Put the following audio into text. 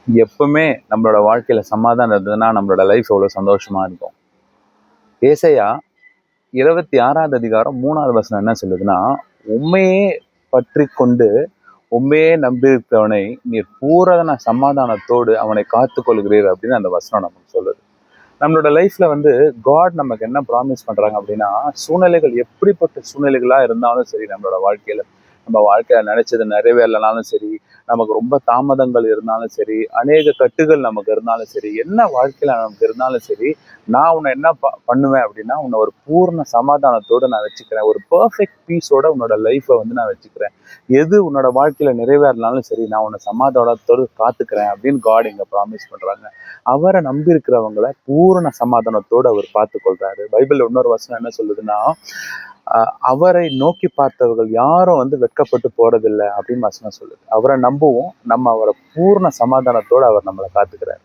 எப்பவுமே நம்மளோட வாழ்க்கையில சமாதானம் இருந்ததுன்னா நம்மளோட லைஃப் எவ்வளவு சந்தோஷமா இருக்கும். ஏசாயா 26 அதிகாரம் 3 வசனம் என்ன சொல்லுதுன்னா, உண்மையே பற்றி கொண்டு உண்மையே நம்பியிருக்கிறவனை நீர் பூரண சமாதானத்தோடு அவனை காத்து கொள்கிறீர் அப்படின்னு அந்த வசனம் நமக்கு சொல்லுது. நம்மளோட லைஃப்ல காட் நமக்கு என்ன ப்ராமிஸ் பண்றாங்க அப்படின்னா, சூழ்நிலைகள் எப்படிப்பட்ட சூழ்நிலைகளா இருந்தாலும் சரி, நம்மளோட வாழ்க்கையில நம்ம வாழ்க்கையில நினைச்சது நிறைவேறலனாலும் சரி, நமக்கு ரொம்ப தாமதங்கள் இருந்தாலும் சரி, அநேக கட்டுகள் நமக்கு இருந்தாலும் சரி, என்ன வாழ்க்கையில நமக்கு இருந்தாலும் சரி, நான் உன்னை என்ன பண்ணுவேன் அப்படின்னா, உன்னை ஒரு பூர்ண சமாதானத்தோடு நான் வச்சுக்கிறேன். ஒரு பர்ஃபெக்ட் பீஸோட உன்னோட லைஃப்பை நான் வச்சுக்கிறேன். எது உன்னோட வாழ்க்கையில நிறைவேறனாலும் சரி, நான் உன்னை சமாதானத்தோடு காத்துக்கிறேன் அப்படின்னு காட் இங்க ப்ராமிஸ் பண்றாங்க. அவரை நம்பி இருக்கிறவங்களை பூரண சமாதானத்தோடு அவர் பார்த்து கொள்றாரு. பைபிள் இன்னொரு வசனம் என்ன சொல்லுதுன்னா, அவரை நோக்கி பார்த்தவர்கள் யாரும் வெட்கப்பட்டு போறதில்லை அப்படின்னு வசனம் சொல்லுது. அவரை நம்புவோம், நம்ம அவரை பூர்ண சமாதானத்தோடு அவர் நம்மளை காத்துக்கிறார்.